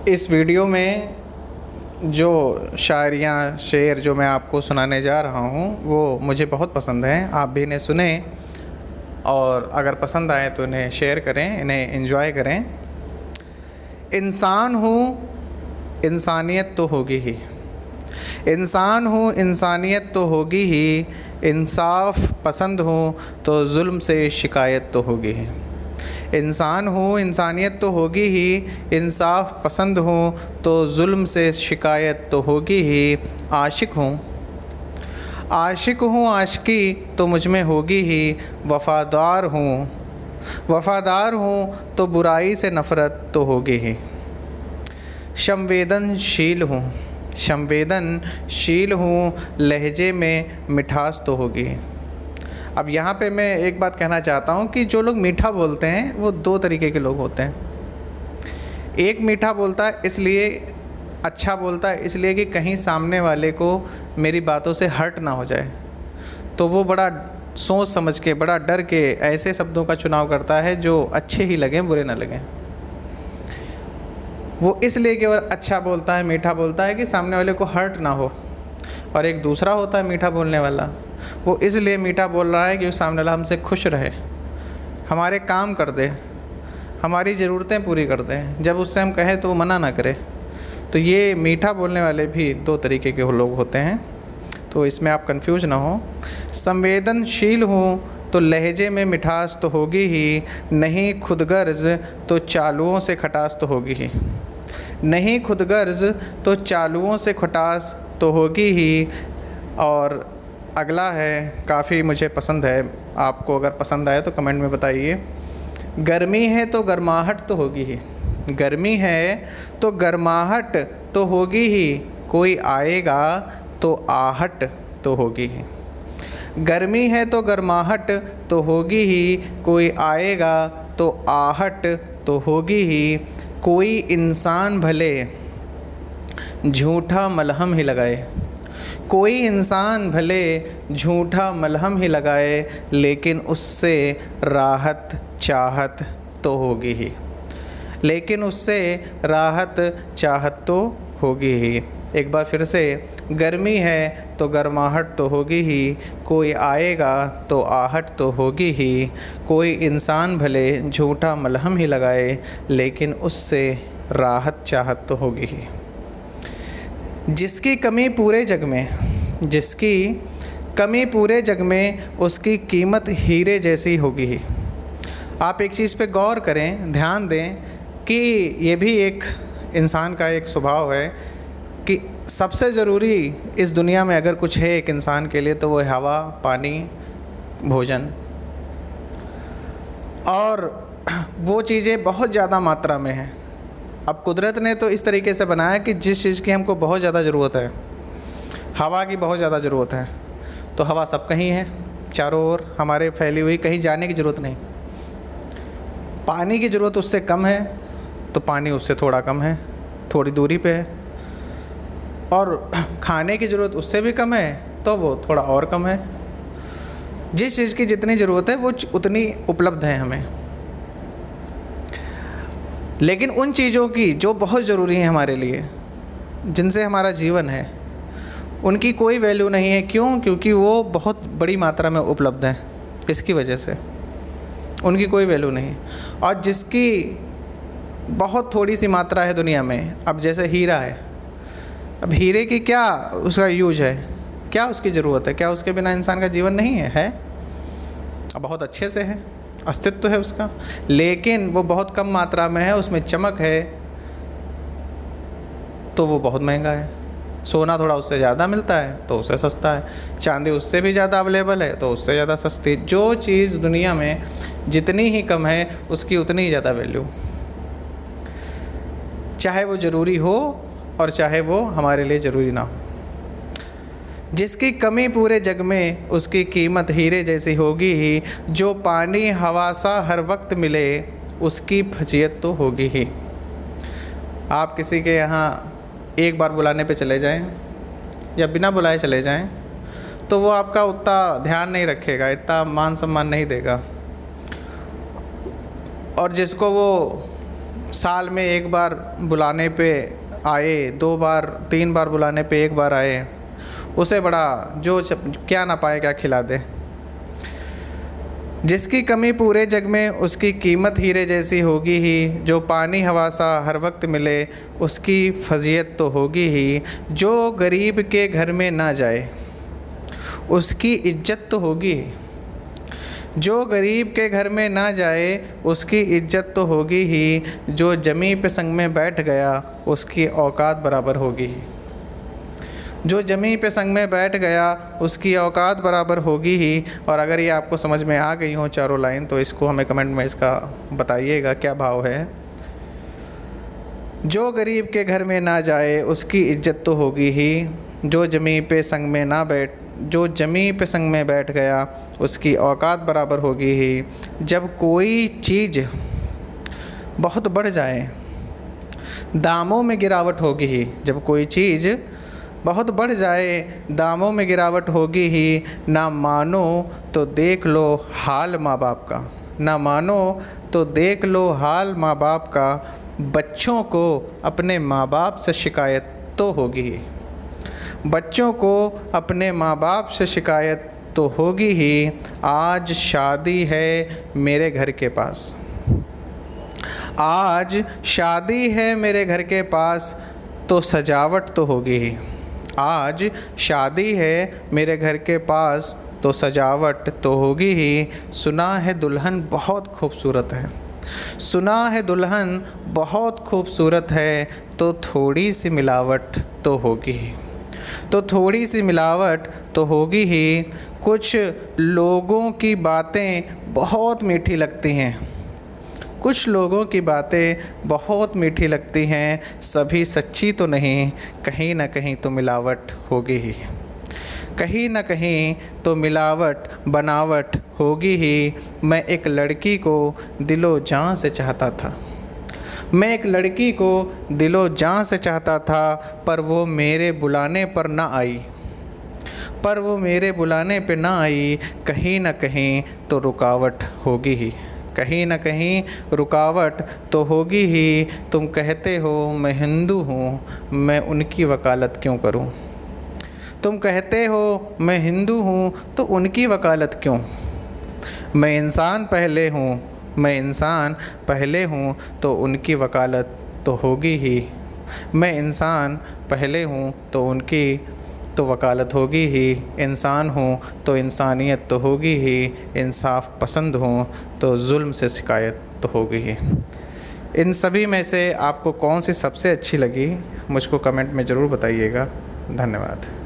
इस वीडियो में जो शायरियाँ शेर जो मैं आपको सुनाने जा रहा हूँ वो मुझे बहुत पसंद हैं। आप भी इन्हें सुने और अगर पसंद आए तो इन्हें शेयर करें, इन्हें एंजॉय करें। इंसान हूँ इंसानियत तो होगी ही, इंसान हूँ इंसानियत तो होगी ही, इंसाफ़ पसंद हूँ तो जुल्म से शिकायत तो होगी ही। इंसान हूँ इंसानियत तो होगी ही, इंसाफ़ पसंद हूँ तो जुल्म से शिकायत तो होगी ही। आशिक हूँ आशिकी तो मुझ में होगी ही, वफ़ादार हूँ तो बुराई से नफ़रत तो होगी ही। संवेदनशील हूँ लहजे में मिठास तो होगी। अब यहाँ पे मैं एक बात कहना चाहता हूँ कि जो लोग मीठा बोलते हैं वो दो तरीके के लोग होते हैं। एक मीठा बोलता है इसलिए, अच्छा बोलता है इसलिए कि कहीं सामने वाले को मेरी बातों से हर्ट ना हो जाए, तो वो बड़ा सोच समझ के, बड़ा डर के ऐसे शब्दों का चुनाव करता है जो अच्छे ही लगें, बुरे ना लगें। वो इसलिए केवल अच्छा बोलता है, मीठा बोलता है कि सामने वाले को हर्ट ना हो। और एक दूसरा होता है मीठा बोलने वाला, वो इसलिए मीठा बोल रहा है कि उस सामने वाला हमसे खुश रहे, हमारे काम कर दे, हमारी ज़रूरतें पूरी कर दे, जब उससे हम कहें तो वो मना ना करे। तो ये मीठा बोलने वाले भी दो तरीके के लोग होते हैं, तो इसमें आप कंफ्यूज ना हो। संवेदनशील हूँ तो लहजे में मिठास तो होगी ही, नहीं खुदगर्ज तो चालुओं से खटास तो होगी ही। नहीं खुदगर्ज तो चालुओं से खटास तो होगी ही। और अगला है, काफ़ी मुझे पसंद है, आपको अगर पसंद आए तो कमेंट में बताइए। गर्मी है तो गर्माहट तो होगी ही, गर्मी है तो गर्माहट तो होगी ही, कोई आएगा तो आहट तो होगी ही। गर्मी है तो गर्माहट तो होगी ही, कोई आएगा तो आहट तो होगी ही। कोई इंसान भले झूठा मलहम ही लगाए, कोई इंसान भले झूठा मलहम ही लगाए, लेकिन उससे राहत चाहत तो होगी ही, लेकिन उससे राहत चाहत तो होगी ही। एक बार फिर से, गर्मी है तो गर्माहट तो होगी ही, कोई आएगा तो आहट तो होगी ही। कोई इंसान भले झूठा मलहम ही लगाए, लेकिन उससे राहत चाहत तो होगी ही। जिसकी कमी पूरे जग में उसकी कीमत हीरे जैसी होगी ही। आप एक चीज़ पे गौर करें, ध्यान दें कि ये भी एक इंसान का एक स्वभाव है कि सबसे ज़रूरी इस दुनिया में अगर कुछ है एक इंसान के लिए तो वो है हवा, पानी, भोजन। और वो चीज़ें बहुत ज़्यादा मात्रा में हैं। अब कुदरत ने तो इस तरीके से बनाया कि जिस चीज़ की हमको बहुत ज़्यादा ज़रूरत है, हवा की बहुत ज़्यादा ज़रूरत है, तो हवा सब कहीं है, चारों ओर हमारे फैली हुई, कहीं जाने की ज़रूरत नहीं। पानी की ज़रूरत उससे कम है तो पानी उससे थोड़ा कम है, थोड़ी दूरी पे है। और खाने की ज़रूरत उससे भी कम है तो वो थोड़ा और कम है। जिस चीज़ की जितनी ज़रूरत है वो उतनी उपलब्ध है हमें। लेकिन उन चीज़ों की जो बहुत ज़रूरी हैं हमारे लिए, जिनसे हमारा जीवन है, उनकी कोई वैल्यू नहीं है। क्यों? क्योंकि वो बहुत बड़ी मात्रा में उपलब्ध हैं। इसकी वजह से उनकी कोई वैल्यू नहीं। और जिसकी बहुत थोड़ी सी मात्रा है दुनिया में, अब जैसे हीरा है, अब हीरे की क्या उसका यूज है, क्या उसकी ज़रूरत है? क्या उसके बिना इंसान का जीवन नहीं है? अब बहुत अच्छे से है, अस्तित्व है उसका, लेकिन वो बहुत कम मात्रा में है, उसमें चमक है तो वो बहुत महंगा है। सोना थोड़ा उससे ज़्यादा मिलता है तो उससे सस्ता है, चांदी उससे भी ज़्यादा अवेलेबल है तो उससे ज़्यादा सस्ती। जो चीज़ दुनिया में जितनी ही कम है उसकी उतनी ही ज़्यादा वैल्यू, चाहे वो ज़रूरी हो और चाहे वो हमारे लिए ज़रूरी ना हो। जिसकी कमी पूरे जग में उसकी कीमत हीरे जैसी होगी ही, जो पानी हवा सा हर वक्त मिले उसकी फजीयत तो होगी ही। आप किसी के यहाँ एक बार बुलाने पे चले जाएं या बिना बुलाए चले जाएं तो वो आपका उतना ध्यान नहीं रखेगा, इतना मान सम्मान नहीं देगा। और जिसको वो साल में एक बार बुलाने पे आए, 2 बार 3 बार बुलाने पे 1 बार आए, उसे बड़ा जो क्या ना पाए क्या खिला दे। जिसकी कमी पूरे जग में उसकी कीमत हीरे जैसी होगी ही, जो पानी हवा सा हर वक्त मिले उसकी फजीयत तो होगी ही, जो गरीब के घर में ना जाए उसकी इज्जत तो होगी ही, जो गरीब के घर में ना जाए उसकी इज्जत तो होगी ही, जो जमी पे संग में बैठ गया उसकी औकात बराबर होगी ही, जो जमी पे संग में बैठ गया उसकी औकात बराबर होगी ही। और अगर ये आपको समझ में आ गई हो चारों लाइन तो इसको हमें कमेंट में इसका बताइएगा क्या भाव है। जो गरीब के घर में ना जाए उसकी इज्जत तो होगी ही, जो जमी पे संग में बैठ गया उसकी औकात बराबर होगी ही। जब कोई चीज़ बहुत बढ़ जाए दामों में गिरावट होगी ही, जब कोई चीज़ बहुत बढ़ जाए दामों में गिरावट होगी ही। ना मानो तो देख लो हाल माँ बाप का, ना मानो तो देख लो हाल माँ बाप का, बच्चों को अपने माँ बाप से शिकायत तो होगी ही, बच्चों को अपने माँ बाप से शिकायत तो होगी ही। आज शादी है मेरे घर के पास, आज शादी है मेरे घर के पास तो सजावट तो होगी ही, आज शादी है मेरे घर के पास तो सजावट तो होगी ही। सुना है दुल्हन बहुत खूबसूरत है, सुना है दुल्हन बहुत खूबसूरत है, तो थोड़ी सी मिलावट तो होगी ही, तो थोड़ी सी मिलावट तो होगी ही। कुछ लोगों की बातें बहुत मीठी लगती हैं, कुछ लोगों की बातें बहुत मीठी लगती हैं, सभी सच्ची तो नहीं, कहीं ना कहीं तो मिलावट होगी ही, कहीं ना कहीं तो मिलावट बनावट होगी ही। मैं एक लड़की को दिलो जान से चाहता था, मैं एक लड़की को दिलो जान से चाहता था, पर वो मेरे बुलाने पर ना आई, पर वो मेरे बुलाने पे ना आई। कहीं ना कहीं तो रुकावट होगी ही, कहीं ना कहीं रुकावट तो होगी ही। तुम कहते हो मैं हिंदू हूँ, मैं उनकी वकालत क्यों करूँ, तुम कहते हो मैं हिंदू हूँ तो उनकी वकालत क्यों। मैं इंसान पहले हूँ, मैं इंसान पहले हूँ तो उनकी वकालत तो होगी ही, मैं इंसान पहले हूँ तो उनकी तो वकालत होगी ही। इंसान हूँ तो इंसानियत तो होगी ही, इंसाफ पसंद हूँ तो जुल्म से शिकायत तो होगी ही। इन सभी में से आपको कौन सी सबसे अच्छी लगी मुझको कमेंट में ज़रूर बताइएगा। धन्यवाद।